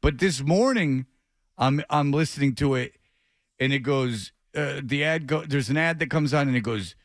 But this morning, I'm listening to it, and it goes, there's an ad that comes on, and it goes,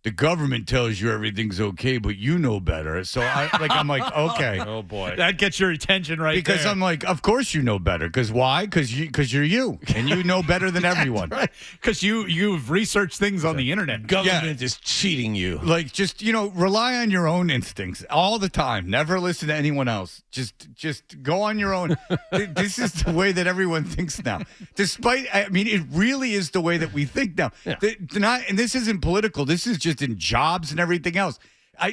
the government tells you everything's okay, but you know better. So I'm like, okay. Oh boy, that gets your attention because there. I'm like, of course you know better. Because why? Because you're you, and you know better than everyone. Because you've researched things on the internet. Government is cheating you. Like, just rely on your own instincts all the time. Never listen to anyone else. Just go on your own. This is the way that everyone thinks now. It really is the way that we think now. Yeah. And this isn't political. This is just in jobs and everything else.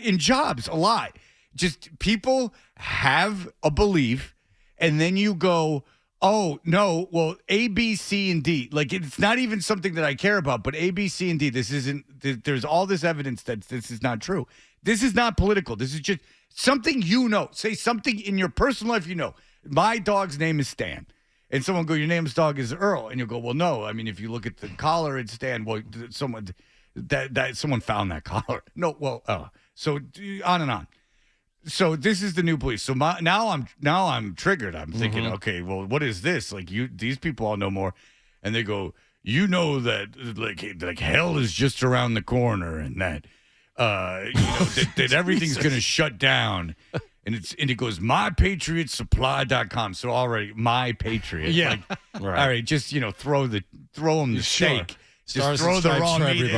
In jobs, a lot. Just people have a belief, and then you go, oh, no, well, A, B, C, and D. Like, it's not even something that I care about, but A, B, C, and D, there's all this evidence that this is not true. This is not political. This is just something you know. Say something in your personal life you know. My dog's name is Stan. And someone go, your name's dog is Earl. And you'll go, well, no. I mean, if you look at the collar, it's Stan. Well, someone found that collar. No, well, so on and on. So this is the new police. So now I'm triggered. I'm thinking, okay, well, what is this? Like these people all know more, and they go, that like hell is just around the corner, and that that everything's going to shut down, and it goes mypatriotsupply.com. So already My Patriot, yeah, right. All right, just throw them the steak. Just throw the raw meat.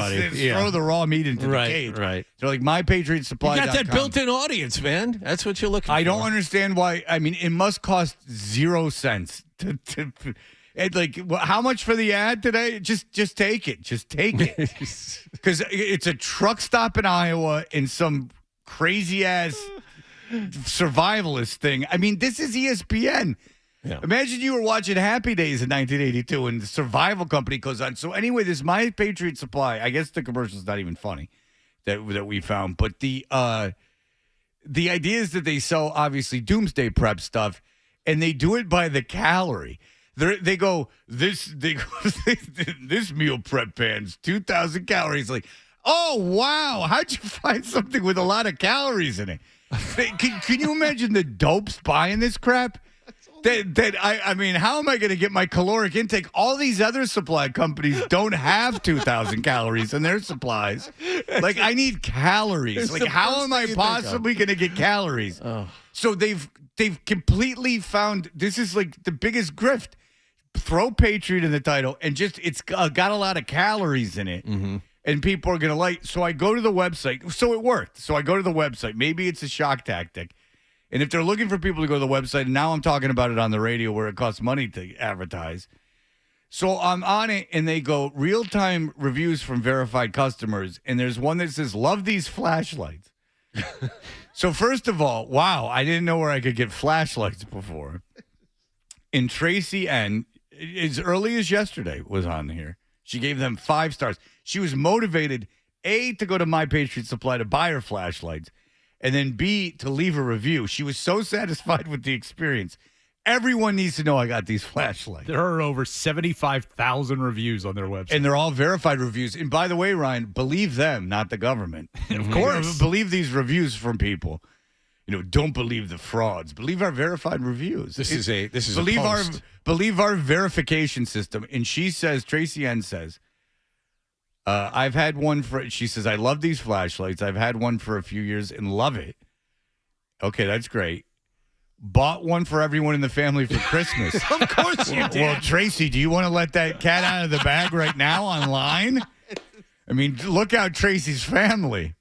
Throw the raw meat into the cage. Right. They're like mypatriotsupply.com. You got that built-in audience, man. That's what you're looking for. I don't understand why. I mean, it must cost 0 cents to how much for the ad today? Just take it. Just take it. Because it's a truck stop in Iowa in some crazy ass survivalist thing. I mean, this is ESPN. Yeah. Imagine you were watching Happy Days in 1982 and the survival company goes on. So anyway, this My Patriot Supply, I guess the commercial's not even funny that we found, but the idea is that they sell obviously doomsday prep stuff, and they do it by the calorie. They go this meal prep pan's 2,000 calories. Like, oh wow, how'd you find something with a lot of calories in it? Can you imagine the dopes buying this crap? I mean, how am I going to get my caloric intake? All these other supply companies don't have 2,000 calories in their supplies. Like, I need calories. Like, how am I possibly going to get calories? Oh. So they've completely found this is like the biggest grift. Throw Patriot in the title, and it's got a lot of calories in it. Mm-hmm. And people are going to like. So I go to the website. So it worked. So I go to the website. Maybe it's a shock tactic. And if they're looking for people to go to the website, and now I'm talking about it on the radio where it costs money to advertise. So I'm on it, and they go real-time reviews from verified customers, and there's one that says, love these flashlights. So first of all, wow, I didn't know where I could get flashlights before. And Tracy N., as early as yesterday, was on here. She gave them 5 stars. She was motivated, A, to go to My Patriot Supply to buy her flashlights, and then B, to leave a review. She was so satisfied with the experience. Everyone needs to know I got these flashlights. There are over 75,000 reviews on their website. And they're all verified reviews. And by the way, Ryan, believe them, not the government. Of course. Believe these reviews from people. Don't believe the frauds. Believe our verified reviews. This is a post. Believe our verification system. And she says, Tracy N says, I've had one she says, I love these flashlights. I've had one for a few years and love it. Okay, that's great. Bought one for everyone in the family for Christmas. Of course you did. Well, Tracy, do you want to let that cat out of the bag right now online? I mean, look out Tracy's family.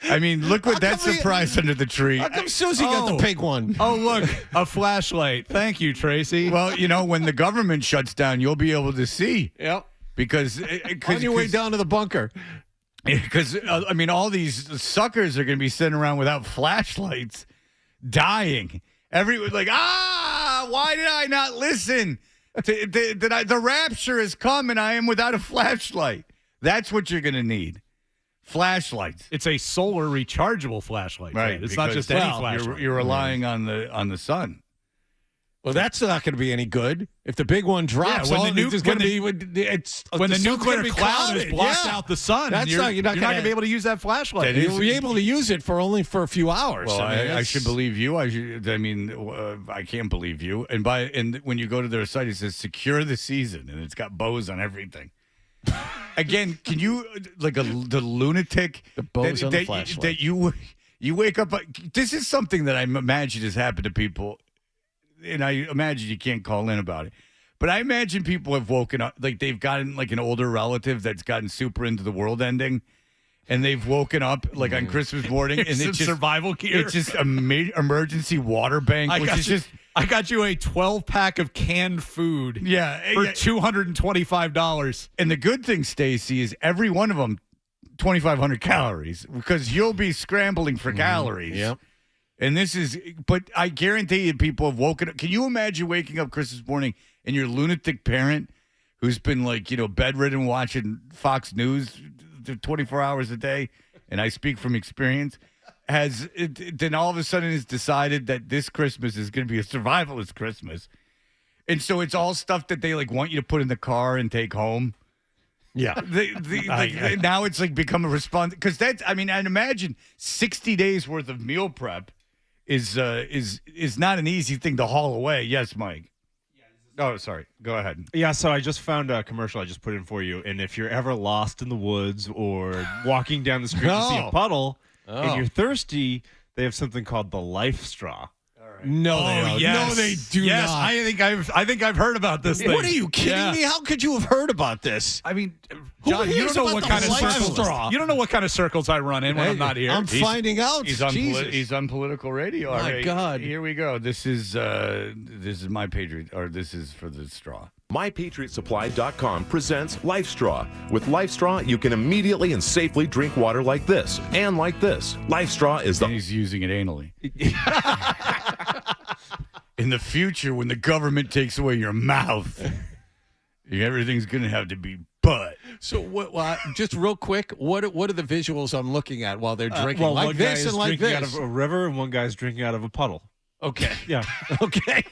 I mean, look what that surprise under the tree. How come Susie got the pink one? Oh, look, a flashlight. Thank you, Tracy. Well, when the government shuts down, you'll be able to see. Yep. Because on your way down to the bunker. Because, all these suckers are going to be sitting around without flashlights, dying. Everyone why did I not listen? The rapture has come and I am without a flashlight. That's what you're going to need. Flashlights. It's a solar rechargeable flashlight. Right. It's not just any flashlight. You're relying on the sun. Well, that's not going to be any good. If the big one drops, when the nuclear cloud has blocked out the sun, you're not going to be able to use that flashlight. You'll be able to use it for a few hours. Well, I should believe you. I can't believe you. And when you go to their site, it says secure the season, and it's got bows on everything. Again, can you the lunatic the bows on the flashlight that you wake up? This is something that I imagine has happened to people. And I imagine you can't call in about it. But I imagine people have woken up, like they've gotten like an older relative that's gotten super into the world ending. And they've woken up like on Christmas morning. And it's just survival gear. It's just emergency water bank. I got you a 12-pack of canned food for $225. And the good thing, Stacey, is every one of them 2,500 calories because you'll be scrambling for calories. Yep. And but I guarantee you people have woken up. Can you imagine waking up Christmas morning and your lunatic parent who's been bedridden watching Fox News 24 hours a day, and I speak from experience, then all of a sudden has decided that this Christmas is going to be a survivalist Christmas. And so it's all stuff that they want you to put in the car and take home. Yeah. Now it's become a response because I'd imagine 60 days worth of meal prep is not an easy thing to haul away. Yes, Mike. Oh, sorry. Go ahead. Yeah, so I just found a commercial I just put in for you, and if you're ever lost in the woods or walking down the street to see a puddle and you're thirsty, they have something called the Life Straw. No, they don't. Yes. No, they do yes, not. I think I've heard about this thing. What are you kidding me? How could you have heard about this? I mean, John, you don't know what kind of circles. You don't know what kind of circles I run in when I'm not here. I'm finding out. He's on political radio. My All right, God. Here we go. This is My Patriot, or this is for the straw. MyPatriotSupply.com presents Life Straw. With Life Straw, you can immediately and safely drink water like this and like this. Life Straw is And he's using it anally. In the future, when the government takes away your mouth, everything's going to have to be butt. So, just real quick, what are the visuals I'm looking at while they're drinking? Well, like one guy this is and like drinking this? out of a river, and one guy's drinking out of a puddle. Okay. Yeah. Okay.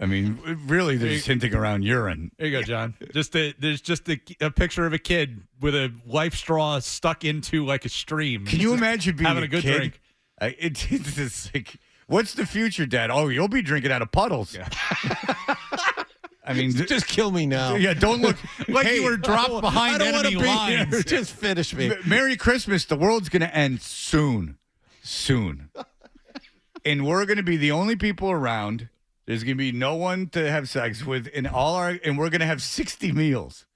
I mean, really, they're just hinting around urine. There you go, John. There's just a picture of a kid with a life straw stuck into a stream. Can you imagine being having a good kid? drink? It's just what's the future, Dad? Oh, you'll be drinking out of puddles. Yeah. I mean, just kill me now. Yeah, don't look like you were dropped behind enemy lines. Here. Just finish me. Merry Christmas. The world's going to end soon. And we're going to be the only people around. There's going to be no one to have sex with, and we're going to have 60 meals.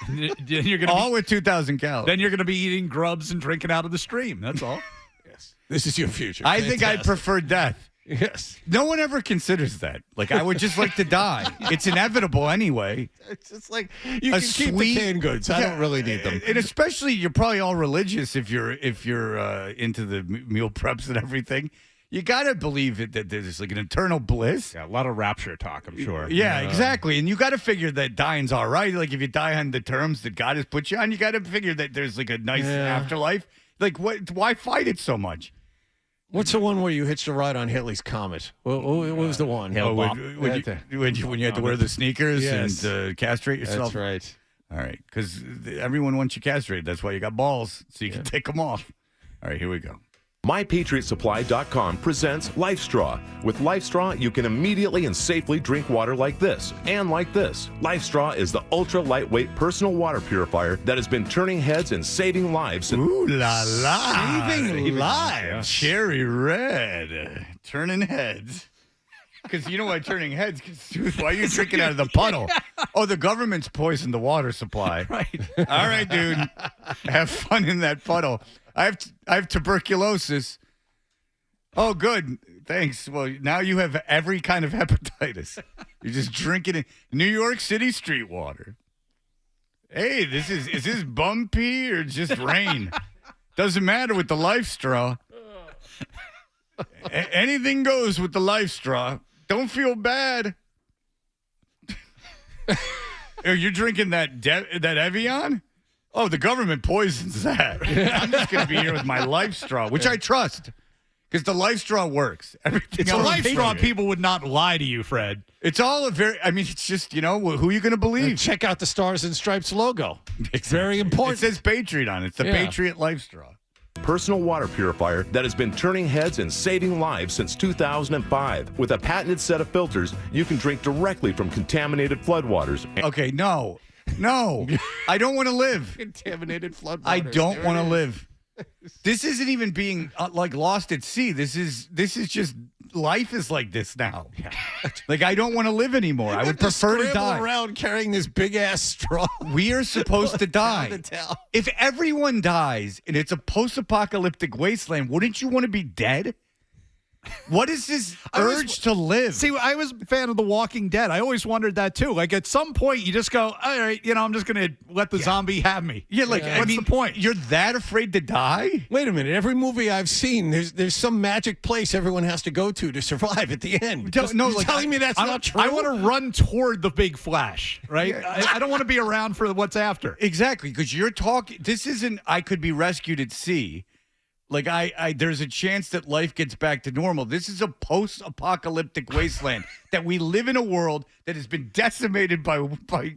You're gonna all with 2,000 calories. Then you're going to be eating grubs and drinking out of the stream. That's all. Yes. This is your future. I think I'd prefer death. Yes. No one ever considers that. I would just like to die. It's inevitable anyway. It's just you can keep the canned goods. I don't really need them. And especially, you're probably all religious if you're into the meal preps and everything. You got to believe that there's an eternal bliss. Yeah, a lot of rapture talk, I'm sure. Yeah, exactly. And you got to figure that dying's all right. If you die on the terms that God has put you on, you got to figure that there's a nice afterlife. Why fight it so much? What's the one where you hitched a ride on Hitler's Comet? What was the one? When you had to wear the sneakers and castrate yourself? That's right. All right, because everyone wants you castrated. That's why you got balls, so you can take them off. All right, here we go. MyPatriotSupply.com presents Life Straw. With Life Straw, you can immediately and safely drink water like this and like this. Life Straw is the ultra-lightweight personal water purifier that has been turning heads and saving lives. Ooh la la. Saving lives. Cherry red. Turning heads. Because you know why turning heads? Because why are you drinking out of the puddle? Oh, the government's poisoned the water supply. Right. All right, dude. Have fun in that puddle. I have tuberculosis. Oh, good. Thanks. Well, now you have every kind of hepatitis. You're just drinking it. New York City street water. Hey, is this bum pee or just rain? Doesn't matter with the Life Straw. Anything goes with the Life Straw. Don't feel bad. You're drinking that Evian? Oh, the government poisons that. I'm just going to be here with my Life Straw, which I trust. Because the Life Straw works. Everything It's a else life is straw. bullshit. People would not lie to you, Fred. It's all it's just, who are you going to believe? Check out the Stars and Stripes logo. It's very It important. says Patriot on it. It's the Yeah. Patriot Life Straw. Personal water purifier that has been turning heads and saving lives since 2005. With a patented set of filters, you can drink directly from contaminated floodwaters. Okay, no. I don't want to live. Contaminated flood I waters. don't There want to it is. live. This isn't even being lost at sea. This is just life is like this now. Like I don't want to live anymore. I would prefer to Scramble die. around carrying this big ass straw. We are supposed to die. Down the town. If everyone dies and it's a post-apocalyptic wasteland, wouldn't you want to be dead? What is this urge to live? See, I was a fan of The Walking Dead. I always wondered that too. Like at some point, you just go, all right, I'm just going to let the zombie have me. Yeah, like what's the point? You're that afraid to die? Wait a minute. Every movie I've seen, there's some magic place everyone has to go to survive at the end. You're telling me that's not true? I want to run toward the big flash, right? I don't want to be around for what's after. Exactly, because you're talking. This isn't. I could be rescued at sea. Like there's a chance that life gets back to normal. This is a post-apocalyptic wasteland that we live in a world that has been decimated by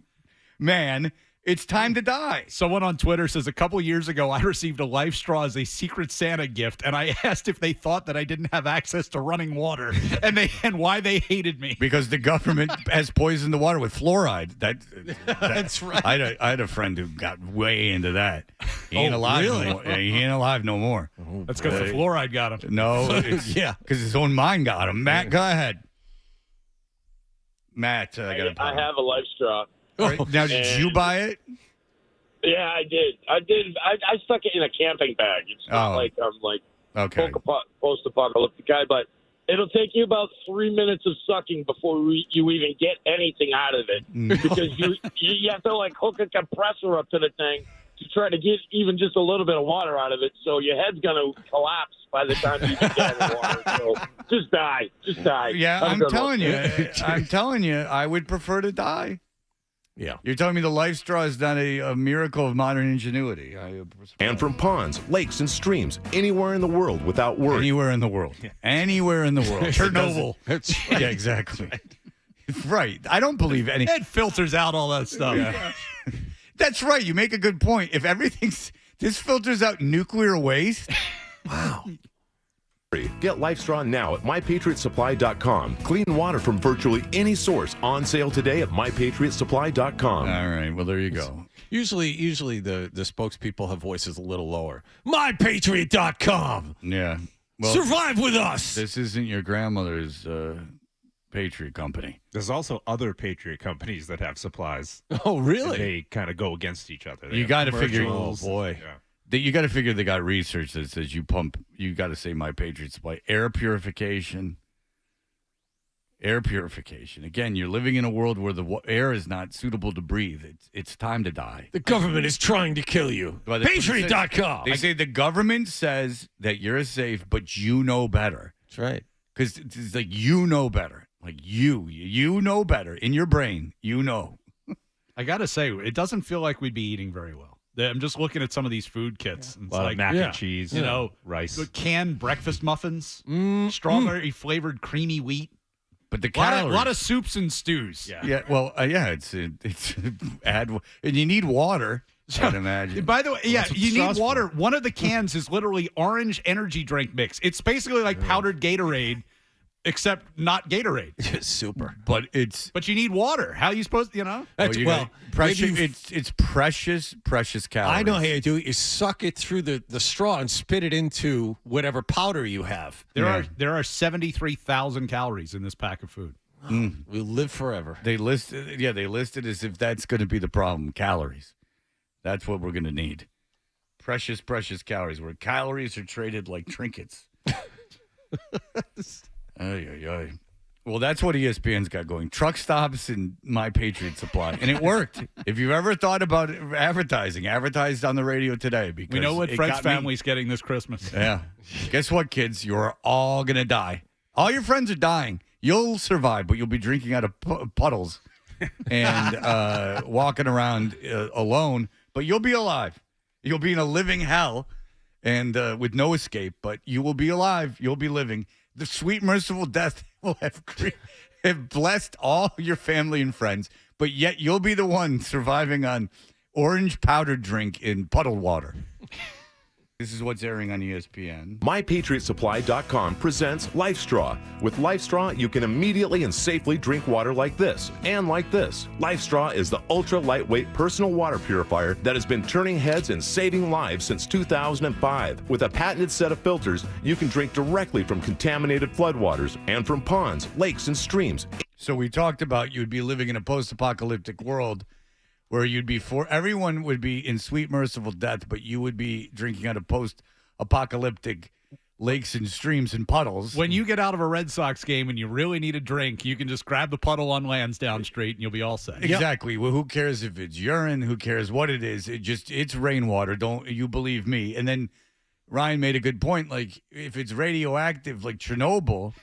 man. It's time to die. Someone on Twitter says a couple years ago, I received a Life Straw as a Secret Santa gift, and I asked if they thought that I didn't have access to running water, and why they hated me. Because the government has poisoned the water with fluoride. That's right. I had a friend who got way into that. He ain't alive really? no more. Yeah, he ain't alive no more. That's because the fluoride got him. No, Yeah. because his own mind got him. Matt, go ahead. Matt, I got a I problem. have a Life Straw. All right, now, did you buy it? Yeah, I did. I stuck it in a camping bag. It's not Oh. like I'm like Okay. post-apocalyptic guy, but it'll take you about 3 minutes of sucking before you even get anything out of it because you have to like hook a compressor up to the thing to try to get even just a little bit of water out of it. So your head's going to collapse by the time you get any water. So just die. Yeah, Have a I'm good telling one. you, I would prefer to die. Yeah. You're telling me the Life Straw is not a miracle of modern ingenuity. And from ponds, lakes, and streams anywhere in the world without worry. Anywhere in the world. Anywhere in the world. Chernobyl. Yeah, exactly. Right. I don't believe any. It filters out all that stuff. That's right. You make a good point. If this filters out nuclear waste. Wow. Get Life Straw now at MyPatriotSupply.com. Clean water from virtually any source. On sale today at MyPatriotSupply.com. All right. Well, there you go. Usually the spokespeople have voices a little lower. MyPatriot.com. Yeah. Well, Survive with us. this isn't your grandmother's Patriot company. There's also other Patriot companies that have supplies. Oh, And really? they kind of go against each other. They You have got to figure. commercials. boy. Yeah. You got to figure they got research that says you got to say My Patriot Supply. Air purification. Again, you're living in a world where the air is not suitable to breathe. It's time to die. The government is trying to kill you. Well, that's what it says. Patriot.com. They say the government says that you're safe, but you know better. That's right. Because it's like you know better. Like you know better. In your brain, you know. I got to say, it doesn't feel like we'd be eating very well. I'm just looking at some of these food kits. And A it's lot like, of mac yeah. and cheese, you know, rice. the canned breakfast muffins, strawberry flavored creamy wheat, But the a lot calories. of soups and stews. Yeah. Yeah, well, it's add, and you need water. I'd imagine. By the way, yeah, that's what you the need sauce water. for. One of the cans is literally orange energy drink mix. It's basically like powdered Gatorade, except not Gatorade. Super. But it's But you need water. How are you supposed to, you know? That's, you well, got precious. maybe you- It's precious calories. I know how you do it. You suck it through the straw and spit it into whatever powder you have. There are 73,000 calories in this pack of food. We'll live forever. They listed as if that's going to be the problem. Calories. That's what we're going to need. Precious calories. Where calories are traded like trinkets. Ay. Well, that's what ESPN's got going. Truck stops and My Patriot Supply. And it worked. If you've ever thought about advertised on the radio today. Because We know what it Fred's got me. family's getting this Christmas. Yeah. Guess what, kids? You're all going to die. All your friends are dying. You'll survive, but you'll be drinking out of puddles and walking around alone. But you'll be alive. You'll be in a living hell. and with no escape, but you will be alive. You'll be living. The sweet, merciful death will have blessed all your family and friends, but yet you'll be the one surviving on orange powder drink in puddle water. This is what's airing on ESPN. MyPatriotSupply.com presents LifeStraw. With LifeStraw, you can immediately and safely drink water like this and like this. LifeStraw is the ultra-lightweight personal water purifier that has been turning heads and saving lives since 2005. With a patented set of filters, you can drink directly from contaminated floodwaters and from ponds, lakes, and streams. So we talked about you'd be living in a post-apocalyptic world where everyone would be in sweet, merciful death, but you would be drinking out of post-apocalyptic lakes and streams and puddles. When you get out of a Red Sox game and you really need a drink, you can just grab the puddle on Lansdowne Street and you'll be all set. Exactly. Yep. Well, who cares if it's urine? Who cares what it is? It's rainwater. Don't you believe me? And then Ryan made a good point. Like, if it's radioactive, like Chernobyl,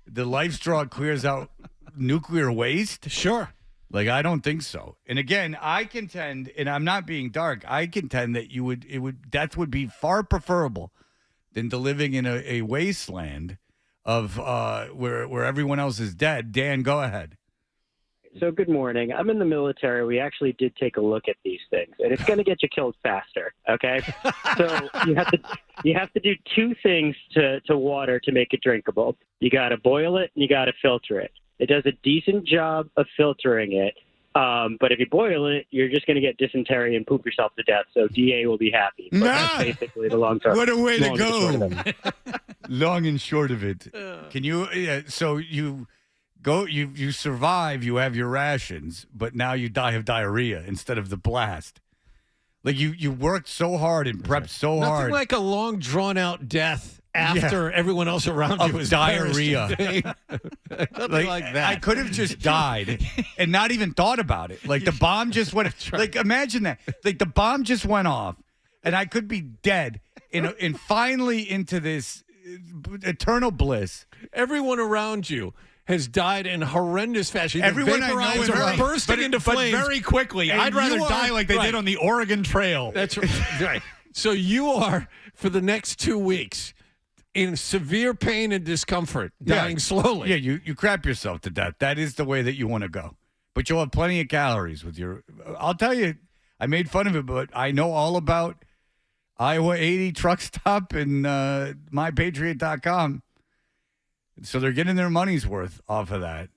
the LifeStraw clears out nuclear waste. Sure. Like, I don't think so. And again, I contend, and I'm not being dark, I contend that death would be far preferable than to living in a wasteland of where everyone else is dead. Dan, go ahead. So good morning. I'm in the military. We actually did take a look at these things, and it's going to get you killed faster. Okay, so you have to do two things to water to make it drinkable. You got to boil it, and you got to filter it. It does a decent job of filtering it, but if you boil it, you're just going to get dysentery and poop yourself to death. So DA will be happy. But that's basically the long term. What a way to go! Long and short of it. Can you? So you go. You survive. You have your rations, but now you die of diarrhea instead of the blast. Like you worked so hard and prepped so Nothing hard. like a long, drawn-out death after everyone else around you was diarrhea. Nothing like that. I could have just died and not even thought about it. Like the bomb just went. Like imagine that. Like the bomb just went off, and I could be dead and finally into this eternal bliss. Everyone around you has died in horrendous fashion. Everyone I know is bursting into flames. But very quickly. And I'd rather die like they did on the Oregon Trail. That's right. So you are, for the next 2 weeks, in severe pain and discomfort, dying slowly. Yeah, you crap yourself to death. That is the way that you want to go. But you'll have plenty of calories with your. I'll tell you, I made fun of it, but I know all about Iowa 80 truck stop and mypatriot.com. So they're getting their money's worth off of that.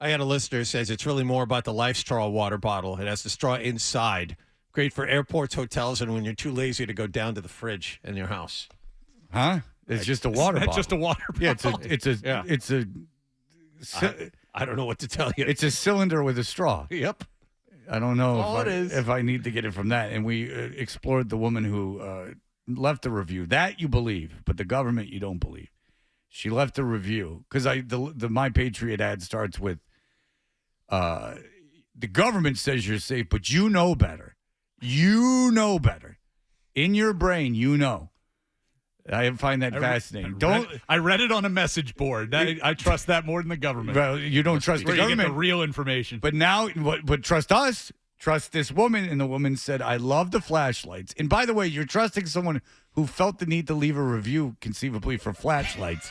I had a listener who says it's really more about the LifeStraw water bottle. It has the straw inside. Great for airports, hotels, and when you're too lazy to go down to the fridge in your house. Huh? It's just a water bottle. Just a water bottle. Yeah, it's a. I don't know what to tell you. It's a cylinder with a straw. Yep. I don't know if I need to get it from that. And we explored the woman who left the review. That you believe, but the government you don't believe. She left a review because the My Patriot ad starts with, the government says you're safe, but you know better. You know better. In your brain, you know. I find that fascinating. I read it on a message board. I trust that more than the government. Well, you don't trust the government. You get the real information. But now, but trust us. Trust this woman. And the woman said, I love the flashlights. And by the way, you're trusting someone who felt the need to leave a review, conceivably, for flashlights.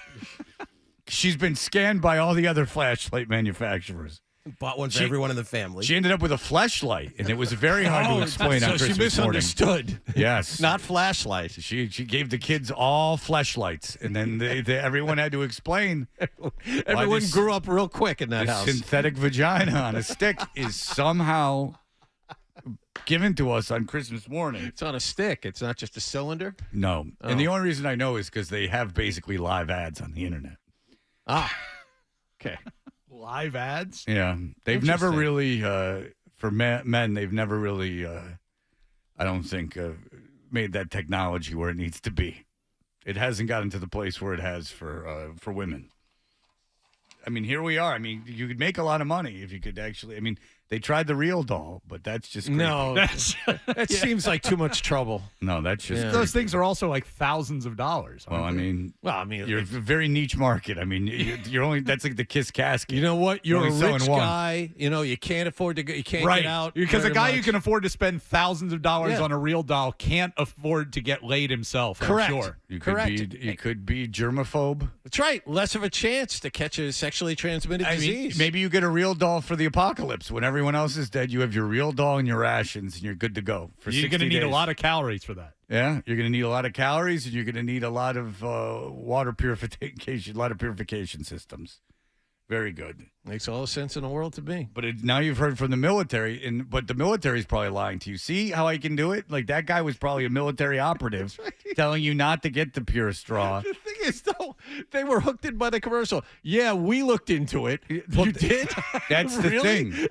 She's been scanned by all the other flashlight manufacturers. Bought one for everyone in the family. She ended up with a flashlight, and it was very hard to explain on Christmas morning. So she misunderstood. Yes. Not flashlight. She gave the kids all flashlights, and then everyone had to explain. Everyone grew up real quick in that house. Synthetic vagina on a stick is somehow given to us on Christmas morning. It's on a stick. It's not just a cylinder? No. Oh. And the only reason I know is because they have basically live ads on the internet. Ah. Okay. Live ads? Yeah. They've never really, for men, they've never really, I don't think, made that technology where it needs to be. It hasn't gotten to the place where it has for women. I mean, here we are. I mean, you could make a lot of money if you could actually. I mean, They tried the real doll, but that's just creepy. No, that seems like too much trouble. No, that's just Those things are also like thousands of dollars. Well, aren't they? Well, I mean, you're a very niche market. I mean, you're only that's like the Kiss casket. you know what? You're a Only selling rich one. guy. You know, you can't afford to go. You can't right. get out Because a very guy who much. can afford to spend thousands of dollars Yeah. on a real doll can't afford to get laid himself. Correct. I'm sure. You could Correct. be you could be germaphobe. That's right. Less of a chance to catch a sexually transmitted I mean, disease. maybe you get a real doll for the apocalypse. When everyone else is dead, you have your real doll and your rations, and you're good to go for You're 60 going to need a days. lot of calories for that. Yeah, you're going to need a lot of calories, and you're going to need a lot of water purification, a lot of purification systems. Very good. Makes all the sense in the world to me. But now you've heard from the military, but the military is probably lying to you. See how I can do it? Like that guy was probably a military operative telling you not to get the pure straw. The thing is, though, they were hooked in by the commercial. Yeah, we looked into it. You did? That's the Really? thing.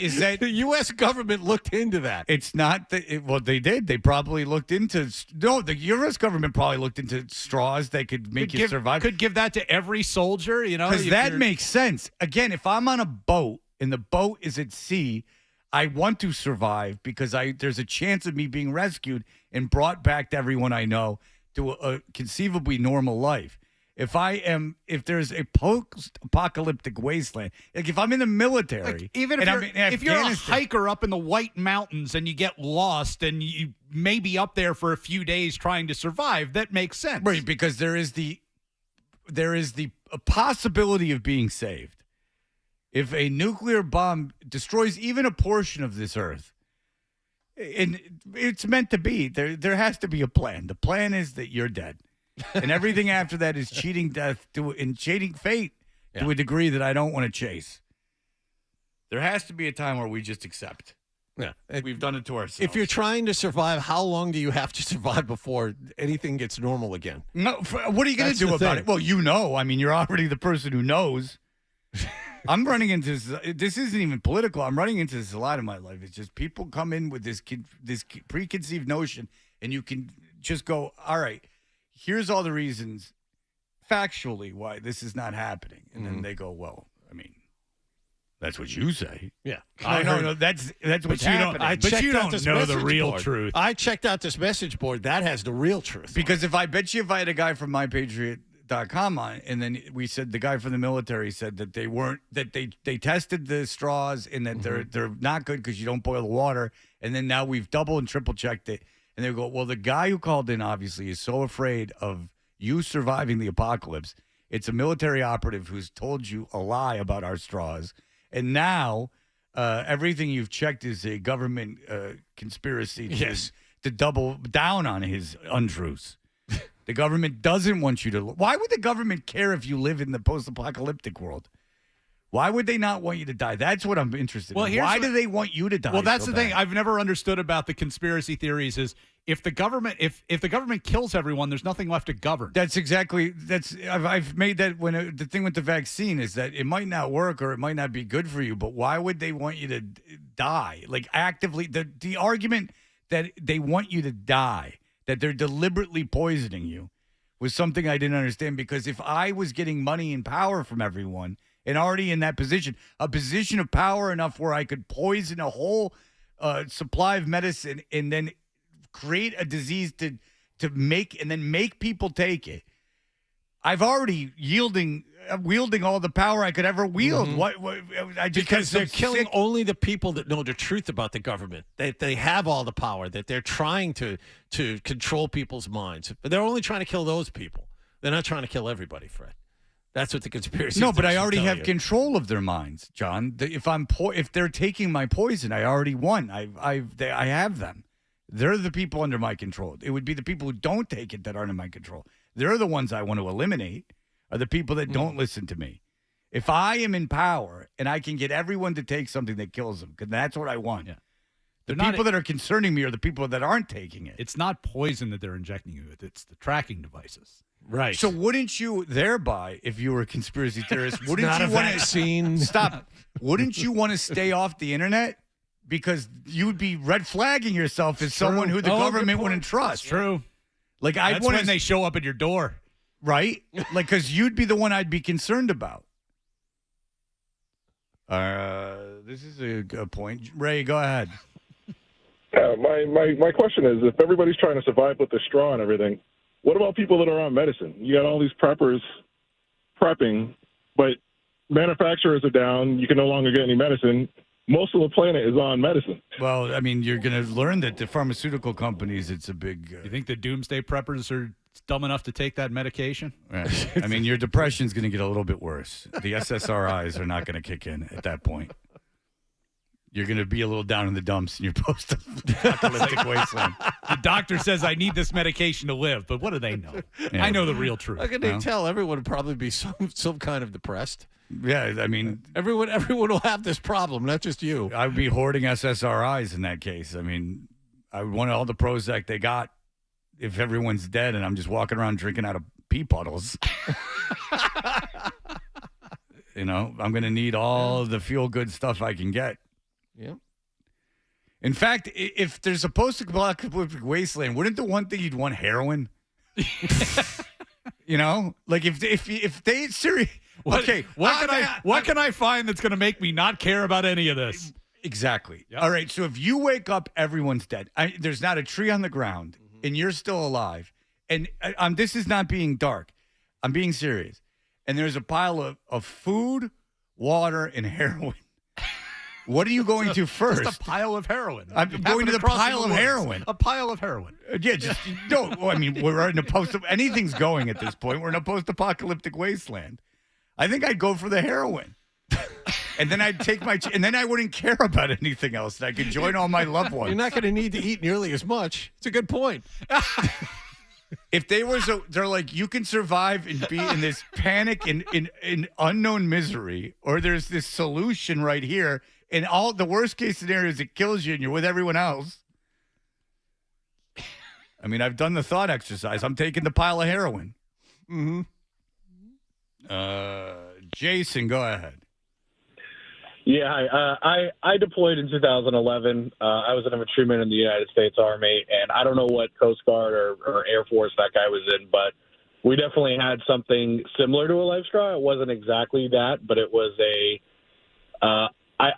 Is that The U.S. government looked into that. it's not well, they did. They probably looked into the U.S. government probably looked into straws that could make you survive. Could give that to every soldier, you know? Because if that you're- makes sense. Again, if I'm on a boat and the boat is at sea, I want to survive because there's a chance of me being rescued and brought back to everyone I know to a conceivably normal life. If there's a post-apocalyptic wasteland, like if I'm in the military, Like, even and if I'm you're, in if you're a Afghanistan- hiker up in the White Mountains and you get lost and you may be up there for a few days trying to survive, that makes sense. right? Because there is the possibility of being saved. If a nuclear bomb destroys even a portion of this earth, and it's meant to be, there has to be a plan. The plan is that you're dead, and everything after that is cheating death and cheating fate to a degree that I don't want to chase. There has to be a time where we just accept. Yeah. We've done it to ourselves. If you're trying to survive, how long do you have to survive before anything gets normal again? No, what are you going to That's do the about thing. it? Well, you know. I mean, you're already the person who knows. I'm running into this isn't even political. I'm running into this a lot in my life. It's just people come in with this preconceived notion, and you can just go, all right, here's all the reasons factually why this is not happening. And then they go, well, I mean, that's what you say. Yeah. No, that's what's happening. But you don't know the real board. truth. I checked out this message board. That has the real truth. Because if I had a guy from mypatriot.com on, and then we said the guy from the military said that they tested the straws and that they're not good because you don't boil the water, and then now we've double and triple checked it, and they go, well, the guy who called in obviously is so afraid of you surviving the apocalypse. It's a military operative who's told you a lie about our straws, and now everything you've checked is a government conspiracy to double down on his untruths. The government doesn't want you to. Why would the government care if you live in the post-apocalyptic world? Why would they not want you to die? That's what I'm interested in. Why do they want you to die? Well, that's so the thing bad? I've never understood about the conspiracy theories is if the government if the government kills everyone, there's nothing left to govern. I've made that when the thing with the vaccine is that it might not work or it might not be good for you, but why would they want you to die? Like actively, the argument that they want you to die, that they're deliberately poisoning you, was something I didn't understand, because if I was getting money and power from everyone and already in that position, a position of power enough where I could poison a whole supply of medicine and then create a disease to make people take it, I've already wielding all the power I could ever wield. I just Because they're got some killing sick- only the people that know the truth about the government. They have all the power, that they're trying to control people's minds. But they're only trying to kill those people. They're not trying to kill everybody, Fred. That's what the conspiracy No, but I theorists will already tell have you. control of their minds, John. If they're taking my poison, I already won. I have them. They're the people under my control. It would be the people who don't take it that aren't in my control. They're the ones I want to eliminate. Are the people that don't listen to me. If I am in power and I can get everyone to take something that kills them, because that's what I want. Yeah. The people that are concerning me are the people that aren't taking it. It's not poison that they're injecting you with; it's the tracking devices. Right. So wouldn't you thereby, if you were a conspiracy theorist, wouldn't not you a want vaccine. to stop? Wouldn't you want to stay off the internet? Because you would be red flagging yourself as someone who the government wouldn't trust. True. Like That's when they show up at your door. right? Like, because you'd be the one I'd be concerned about. This is a good point. Ray, go ahead. My question is, if everybody's trying to survive with the straw and everything, what about people that are on medicine? You got all these preppers prepping, but manufacturers are down. You can no longer get any medicine. Most of the planet is on medicine. Well, I mean, you're going to learn that the pharmaceutical companies, it's a big... You think the Doomsday Preppers are dumb enough to take that medication? Right. I mean, your depression's going to get a little bit worse. The SSRIs are not going to kick in at that point. You're going to be a little down in the dumps in your post-apocalyptic wasteland. The doctor says I need this medication to live, but what do they know? Yeah. I know the real truth. How can they tell? Everyone would probably be some kind of depressed. Yeah, I mean... Everyone will have this problem, not just you. I would be hoarding SSRIs in that case. I mean, I would want all the Prozac they got if everyone's dead and I'm just walking around drinking out of pee puddles. You know, I'm going to need all the feel-good stuff I can get. Yeah. In fact, if there's a post-apocalyptic wasteland, wouldn't the one thing you'd want heroin? You know, like if they seriously, okay, what can I find that's going to make me not care about any of this? Exactly. Yep. All right. So if you wake up, everyone's dead. There's not a tree on the ground, and you're still alive. And this is not being dark. I'm being serious. And there's a pile of food, water, and heroin. What are you going to first? Just a pile of heroin. I'm going to the pile of heroin. A pile of heroin. Yeah, just no. I mean, we're in a anything's going at this point. We're in a post-apocalyptic wasteland. I think I'd go for the heroin, and then I'd take and then I wouldn't care about anything else. And I could join all my loved ones. You're not going to need to eat nearly as much. It's a good point. If they're like, you can survive and be in this panic and in unknown misery, or there's this solution right here. And all the worst case scenario is it kills you and you're with everyone else. I mean, I've done the thought exercise. I'm taking the pile of heroin. Mm-hmm. Jason, go ahead. Yeah, I deployed in 2011. I was an infantryman in the United States Army, and I don't know what Coast Guard or Air Force that guy was in, but we definitely had something similar to a life straw. It wasn't exactly that, but it was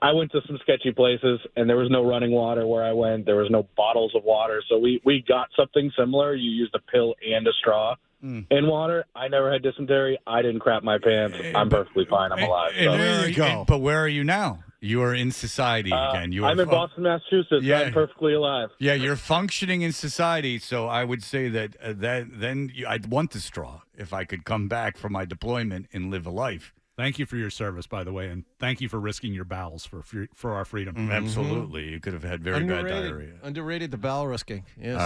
I went to some sketchy places, and there was no running water where I went. There was no bottles of water. So we got something similar. You used a pill and a straw in water. I never had dysentery. I didn't crap my pants. I'm perfectly fine. I'm alive. So. There you go. But where are you now? You are in society again. I'm in Boston, Massachusetts. Yeah. I'm perfectly alive. Yeah, you're functioning in society. So I would say that I'd want the straw if I could come back from my deployment and live a life. Thank you for your service, by the way, and thank you for risking your bowels for our freedom. Absolutely. You could have had very bad diarrhea. Underrated the bowel risking. Yes.